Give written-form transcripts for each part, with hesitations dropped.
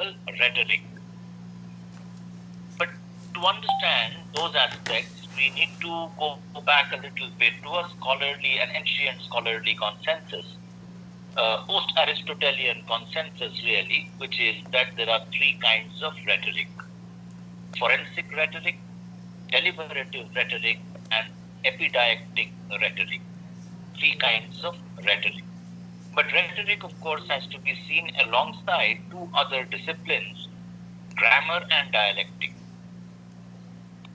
medieval rhetoric. But to understand those aspects, we need to go back a little bit to a scholarly and ancient scholarly consensus, post-Aristotelian consensus really, which is that there are three kinds of rhetoric: forensic rhetoric, deliberative rhetoric, and epidictic rhetoric. Three kinds of rhetoric. But rhetoric, of course, has to be seen alongside two other disciplines, grammar and dialectic.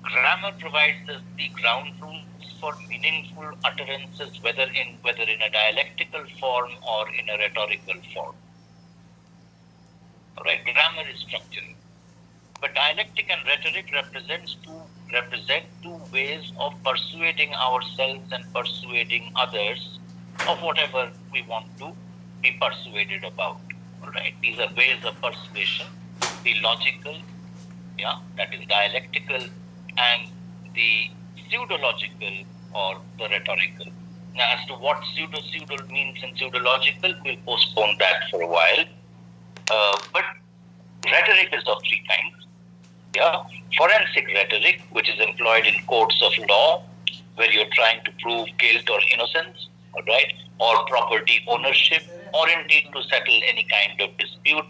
Grammar provides us the ground rules for meaningful utterances, whether in a dialectical form or in a rhetorical form. Right? Grammar is structural. But dialectic and rhetoric represent two ways of persuading ourselves and persuading others of whatever we want to be persuaded about. All right? These are ways of persuasion: the logical, that is dialectical, and the pseudological or the rhetorical. Now, as to what pseudo means in pseudological, we'll postpone that for a while. But rhetoric is of three kinds. Forensic rhetoric, which is employed in courts of law, where you're trying to prove guilt or innocence, all right, or property ownership, or indeed to settle any kind of dispute.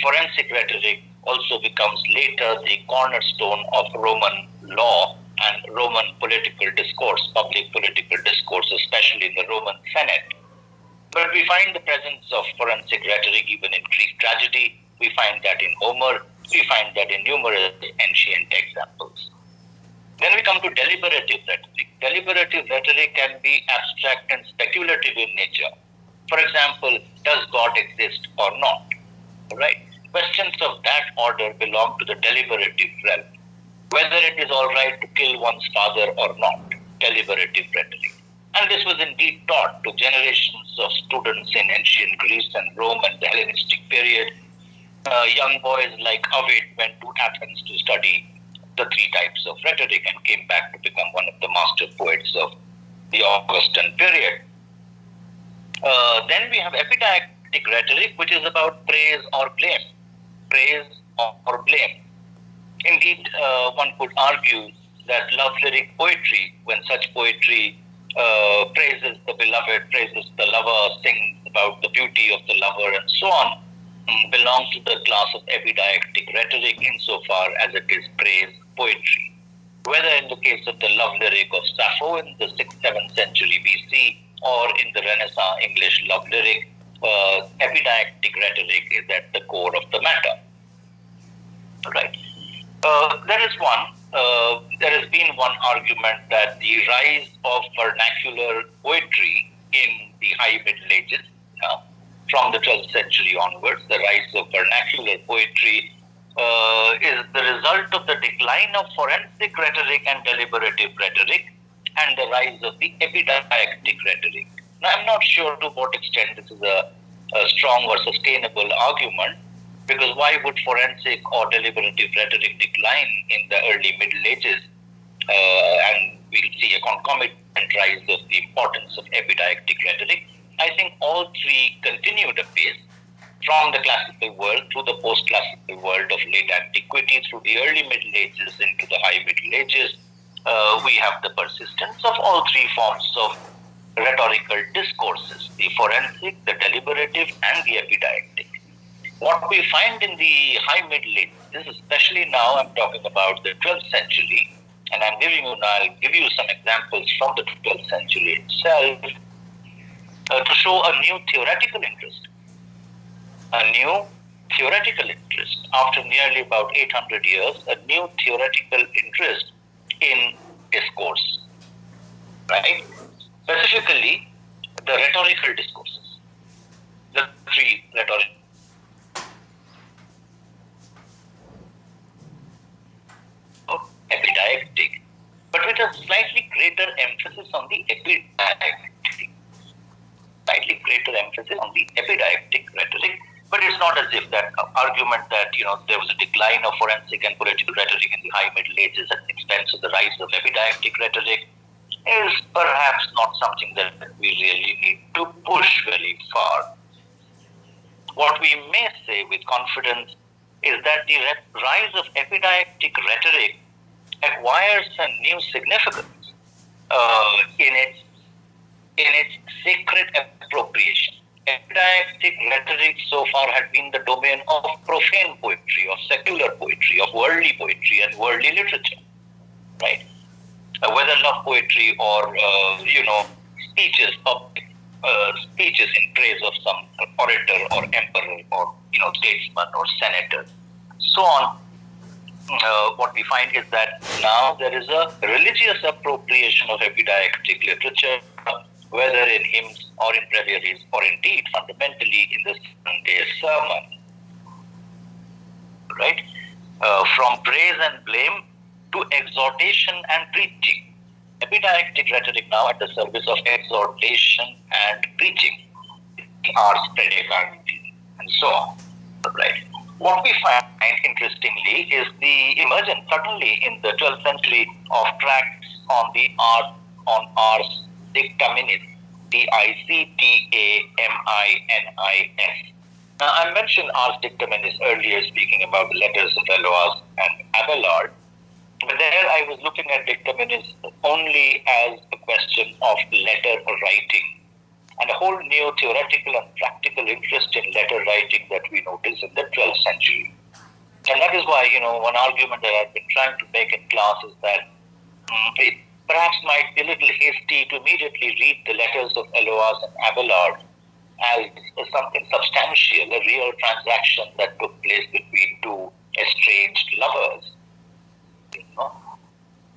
Forensic rhetoric also becomes later the cornerstone of Roman law and Roman political discourse, public political discourse, especially in the Roman Senate. But we find the presence of forensic rhetoric even in Greek tragedy. We find that in Homer. We find that in numerous ancient examples. Then we come to deliberative rhetoric. Deliberative rhetoric can be abstract and speculative in nature. For example, does God exist or not? Right? Questions of that order belong to the deliberative realm. Whether it is all right to kill one's father or not, deliberative rhetoric. And this was indeed taught to generations of students in ancient Greece and Rome and the Hellenistic period. Young boys like Ovid went to Athens to study the three types of rhetoric and came back to become one of the master poets of the Augustan period. Then we have epidictic rhetoric, which is about praise or blame. Praise or blame. Indeed, one could argue that love lyric poetry, when such poetry praises the beloved, praises the lover, sings about the beauty of the lover, and so on, belongs to the class of epidictic rhetoric insofar as it is praise poetry. Whether in the case of the love lyric of Sappho in the 6th, 7th century BC or in the Renaissance English love lyric, epidictic rhetoric is at the core of the matter. Right. There has been one argument that the rise of vernacular poetry in the High Middle Ages, from the 12th century onwards, the rise of vernacular poetry is the result of the decline of forensic rhetoric and deliberative rhetoric and the rise of the epidictic rhetoric. Now, I'm not sure to what extent this is a strong or sustainable argument, because why would forensic or deliberative rhetoric decline in the early Middle Ages? And we'll see a concomitant rise of the importance of epidictic rhetoric. I think all three continued apace from the classical world through the post-classical world of late antiquity, through the early Middle Ages into the High Middle Ages. We have the persistence of all three forms of rhetorical discourses: the forensic, the deliberative, and the epidictic. What we find in the High Middle Ages, especially now I'm talking about the 12th century, and I'll give you some examples from the 12th century itself, to show a new theoretical interest. After nearly about 800 years, a new theoretical interest in discourse, right? Specifically, the rhetorical discourses, the three rhetorical. Epidictic, but with a slightly greater emphasis on the epidictic. Rhetoric, but it's not as if that argument that there was a decline of forensic and political rhetoric in the High Middle Ages at the expense of the rise of epidictic rhetoric is perhaps not something that we really need to push very far. what we may say with confidence is that the rise of epidictic rhetoric acquires a new significance in its sacred appropriation. Epidictic rhetoric so far had been the domain of profane poetry, of secular poetry, of worldly poetry and worldly literature, right? Whether love poetry or speeches, public speeches in praise of some orator or emperor or statesman or senator, so on. What we find is that now there is a religious appropriation of epidictic literature, whether in hymns or in breviaries or indeed fundamentally in the Sunday sermon, right? From praise and blame to exhortation and preaching. Epidictic rhetoric now at the service of exhortation and preaching, ars predicandi, and so on, right? What we find interestingly is the emergence suddenly in the 12th century of tracts on the ars dictaminis, Dictaminis. Now, I mentioned ars dictaminis earlier, speaking about the letters of Eloise and Abelard, but there I was looking at dictaminis only as a question of letter writing, and a whole new theoretical and practical interest in letter writing that we notice in the 12th century. And that is why, one argument that I've been trying to make in class is that it perhaps might be a little hasty to immediately read the letters of Eloise and Abelard as something substantial, a real transaction that took place between two estranged lovers.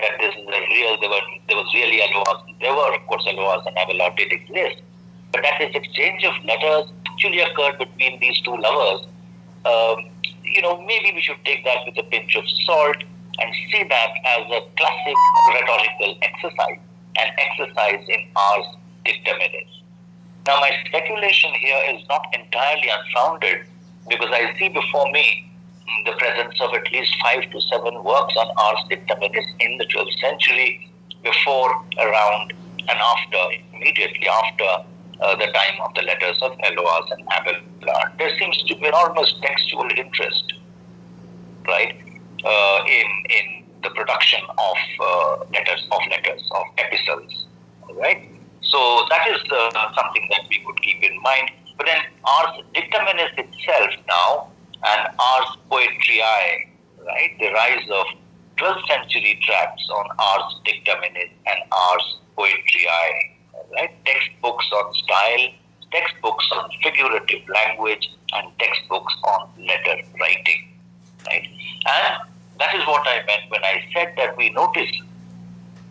That this is a real, there was really Eloise, there were, of course, Eloise and Abelard did exist. But that this exchange of letters actually occurred between these two lovers. Maybe we should take that with a pinch of salt and see that as a classic rhetorical exercise, an exercise in ars dictaminis. Now, my speculation here is not entirely unfounded because I see before me the presence of at least 5 to 7 works on ars dictaminis in the 12th century, before, around, and after, immediately after the time of the letters of Eloise and Abelard. There seems to be enormous textual interest, right, in the production of letters, of epistles, right? So that is something that we could keep in mind. But then ars dictaminis itself now, and ars poetriae, right, the rise of 12th century tracts on ars dictaminis and ars poetriae, right? Textbooks on style, textbooks on figurative language, and textbooks on letter writing, right? And that is what I meant when I said that we notice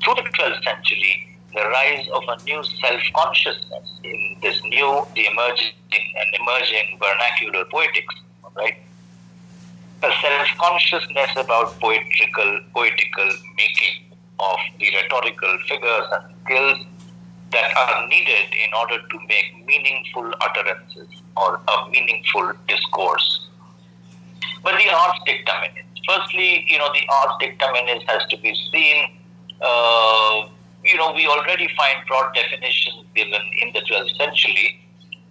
through the 12th century the rise of a new self-consciousness in this new, the emerging vernacular poetics, right? A self-consciousness about poetical making of the rhetorical figures and skills that are needed in order to make meaningful utterances or a meaningful discourse. But the ars dictaminis, firstly, the ars dictaminis has to be seen, we already find broad definitions given in the 12th century,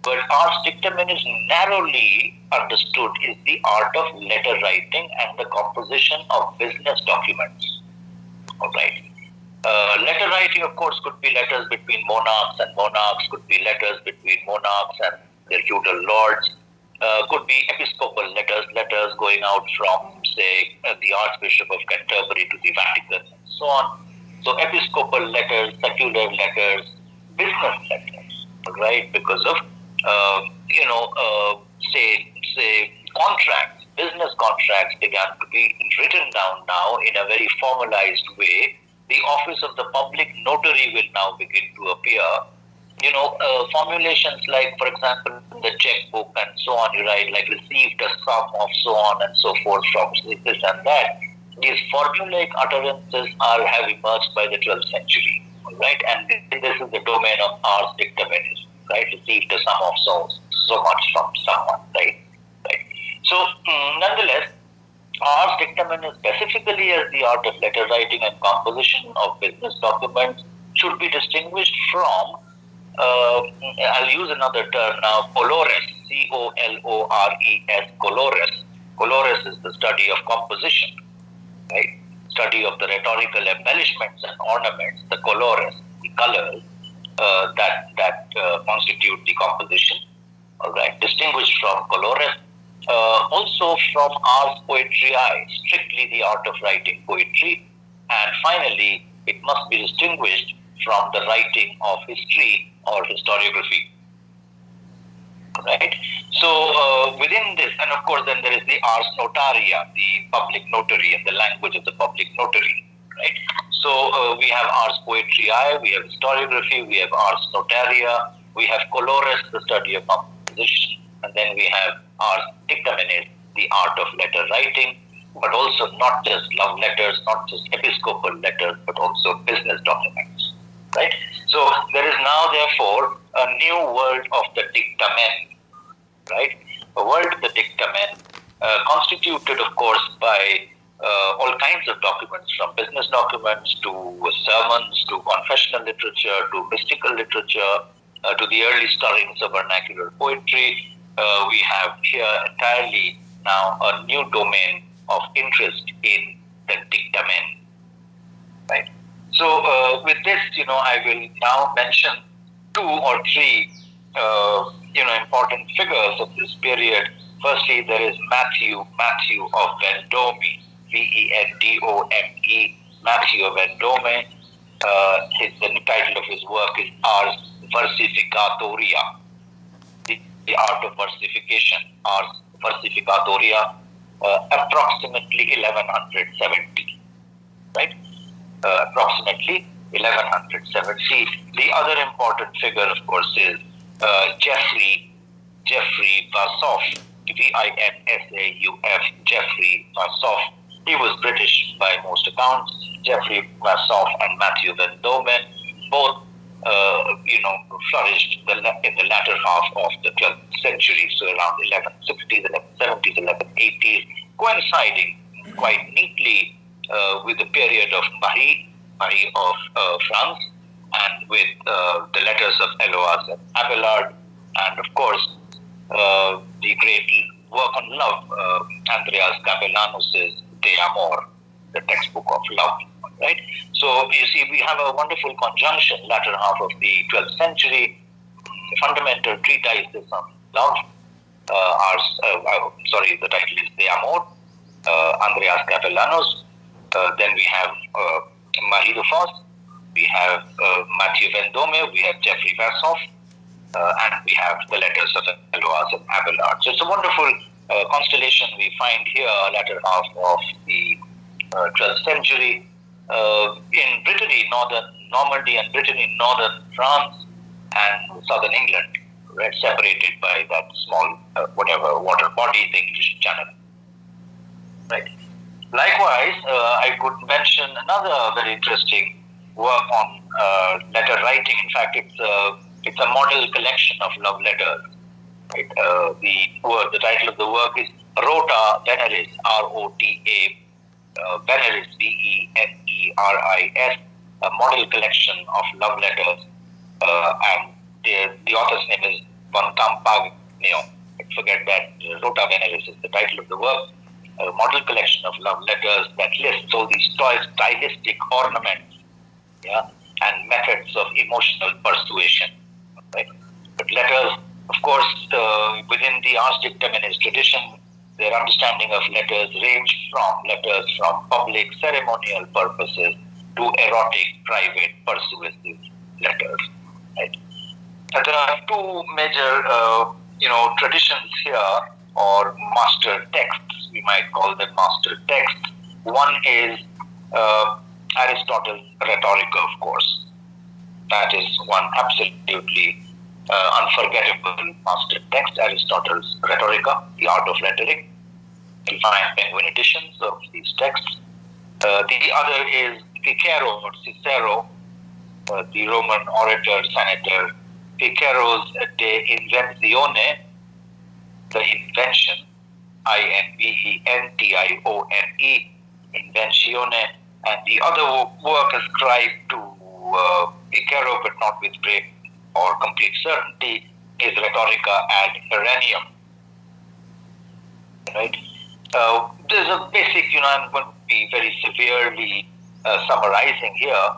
but ars dictaminis narrowly understood is the art of letter writing and the composition of business documents. All right. Letter writing, of course, could be letters between monarchs, and monarchs could be letters between monarchs and their feudal lords, could be episcopal letters going out from, say, the Archbishop of Canterbury to the Vatican, and so on. So episcopal letters, secular letters, business letters, right? Because of, say contracts, business contracts began to be written down now in a very formalized way. The office of the public notary will now begin to appear. Formulations like, for example, in the checkbook and so on, you write like received a sum of so on and so forth from this and that. These formulaic utterances have emerged by the 12th century, right? And this is the domain of ars dictaminis, right? Received a sum of so much from someone, right? So, nonetheless, ars dictaminis, specifically as the art of letter writing and composition of business documents, should be distinguished from, I'll use another term now, polores, C-O-L-O-R-E-S, colores. Colores is the study of composition, right? Study of the rhetorical embellishments and ornaments, the colores, the colors that constitute the composition. All right, distinguished from colores. Also from ars poetriae, strictly the art of writing poetry. And finally, it must be distinguished from the writing of history or historiography. Right? So within this, and of course then there is the ars notaria, the public notary, and the language of the public notary. Right? So we have ars poetriae, we have historiography, we have ars notaria, we have colores, the study of composition, and then we have ars dictamenes, the art of letter writing, but also not just love letters, not just episcopal letters, but also business documents. Right? So there is now therefore a new world of the dictamen, right? A world of the dictamen, constituted of course by all kinds of documents, from business documents to sermons, to confessional literature, to mystical literature, to the early stirrings of vernacular poetry. We have here entirely now a new domain of interest in the dictamen, right? So with this, I will now mention two or three, important figures of this period. Firstly, there is Matthew of Vendome, Vendome, Matthew of Vendome. The title of his work is Ars Versificatoria, the art of versification, Ars Versificatoria, approximately 1170, right? Approximately 1170. The other important figure, of course, is Geoffrey Vassoff, Vinsauf, Geoffrey Vassoff. He was British by most accounts. Geoffrey Vassoff and Matthew Vendome both, flourished in the latter half of the 12th century, so around 1160s, 1170s, 1180s, coinciding quite neatly with the period of Paris of France, and with the letters of Eloise and Abelard, and of course the great work on love, Andreas Gabellanos's De Amor, the textbook of love. Right? So you see, we have a wonderful conjunction, latter half of the 12th century, fundamental treatises on love. The title is De Amor, Andreas Gabellanos. Then we have Marie de Fosse, we have Mathieu Vendome, we have Geoffrey Vassoff, and we have the letters of Eloise and Abelard. So it's a wonderful constellation we find here, latter half of the 12th century, in Brittany, northern Normandy, and Brittany, northern France, and southern England, right, separated by that small water body, the English Channel. Right. Likewise, I could mention another very interesting work on letter writing. In fact, it's a model collection of love letters. Right? The title of the work is Rota Veneris, R-O-T-A, Veneris, V-E-N-E-R-I-S, a model collection of love letters, and the author's name is Von Campagno. I forget that. Rota Veneris is the title of the work. A model collection of love letters that lists all these stylistic ornaments, and methods of emotional persuasion. Right? But letters, of course, within the ars dictamenes tradition, their understanding of letters range from letters from public ceremonial purposes to erotic, private, persuasive letters. Right? And there are two major, traditions here, or master texts. We might call them master texts. One is Aristotle's Rhetorica, of course. That is one absolutely unforgettable master text, Aristotle's Rhetorica, the art of rhetoric. You'll find penguin editions of these texts. The other is Cicero, the Roman orator, senator, Cicero's De Inventione, the invention, Inventione, Inventione, and the other work ascribed to Cicero, but not with great or complete certainty, is Rhetorica ad perennium. Right? There's a basic, I'm going to be very severely summarizing here,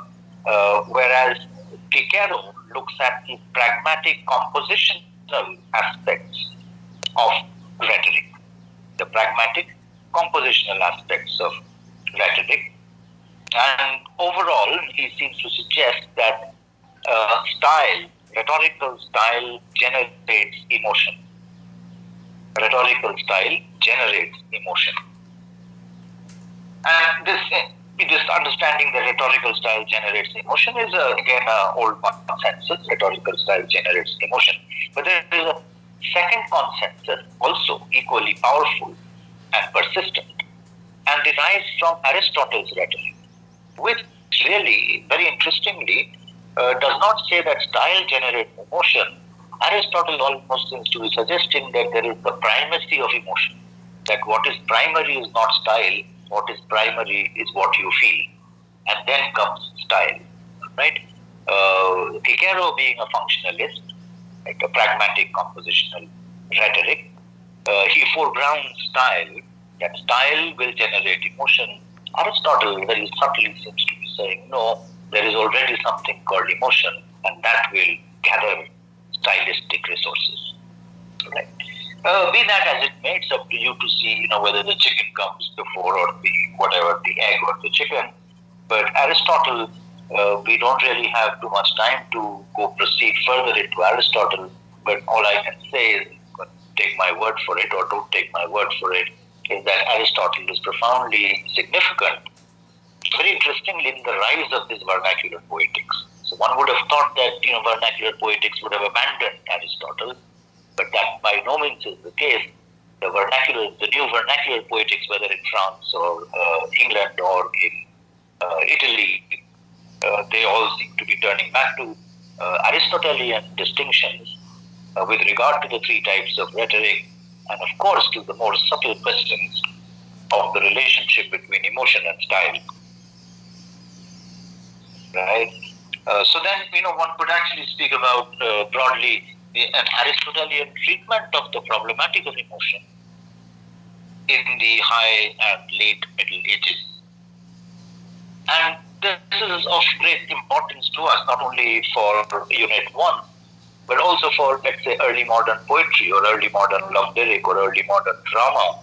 whereas Cicero looks at the pragmatic compositional aspects of rhetoric, the pragmatic compositional aspects of rhetoric. And overall, he seems to suggest that rhetorical style generates emotion. Rhetorical style generates emotion. And this understanding that rhetorical style generates emotion is, again, an old consensus. Rhetorical style generates emotion. But there is a second consensus, also equally powerful and persistent, and derives from Aristotle's rhetoric, which really, very interestingly, does not say that style generates emotion. Aristotle almost seems to be suggesting that there is the primacy of emotion, that what is primary is not style, what is primary is what you feel, and then comes style, right? Cicero, being a functionalist, like a pragmatic compositional rhetoric, he foregrounds style, that style will generate emotion. Aristotle very subtly seems to be saying, no, there is already something called emotion, and that will gather stylistic resources. Right? Be that as it may, it's up to you to see, whether the chicken comes before or the egg or the chicken. But Aristotle, we don't really have too much time to go proceed further into Aristotle. But all I can say is, take my word for it or don't take my word for it, is that Aristotle is profoundly significant, very interestingly, in the rise of this vernacular poetics. So one would have thought that vernacular poetics would have abandoned Aristotle, but that by no means is the case. The new vernacular poetics, whether in France or England or in Italy, they all seem to be turning back to Aristotelian distinctions with regard to the three types of rhetoric, and of course to the more subtle questions of the relationship between emotion and style. Right? So then, one could actually speak about broadly an Aristotelian treatment of the problematic of emotion in the high and late Middle Ages. And this is of great importance to us, not only for Unit 1, but also for, let's say, early modern poetry or early modern love lyric or early modern drama.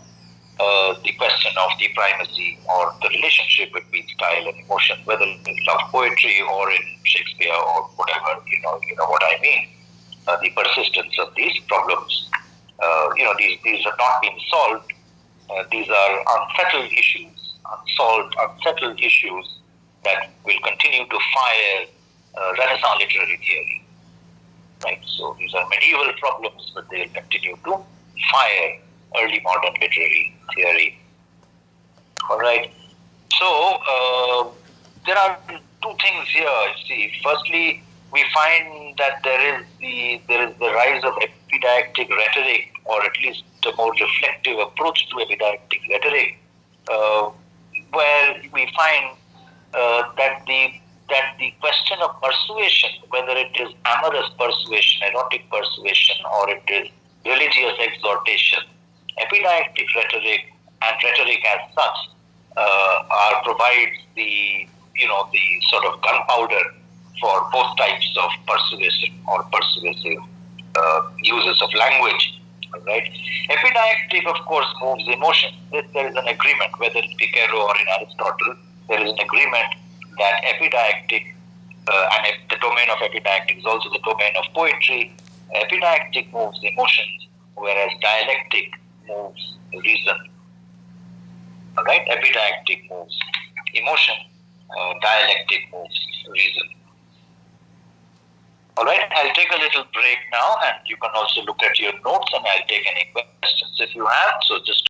The question of the primacy or the relationship between style and emotion, whether in love poetry or in Shakespeare or whatever, you know what I mean. The persistence of these problems, these have not been solved. These are unsettled issues that will continue to fire Renaissance literary theory. Right? So these are medieval problems, but they will continue to fire early modern literary theory. All right. So there are two things here. See, firstly, we find that there is the rise of epidactic rhetoric, or at least a more reflective approach to epidactic rhetoric, where we find that the question of persuasion, whether it is amorous persuasion, erotic persuasion, or it is religious exhortation, epidactic rhetoric and rhetoric as such provides the sort of gunpowder for both types of persuasion or persuasive uses of language. Right? Epidactic, of course, moves emotion. There is an agreement, whether in Cicero or in Aristotle, there is an agreement that epidactic, and the domain of epidactic is also the domain of poetry. Epidactic moves emotions, whereas dialectic moves reason. All right? Epidactic moves emotion, dialectic moves reason. All right, I'll take a little break now, and you can also look at your notes, and I'll take any questions if you have. So just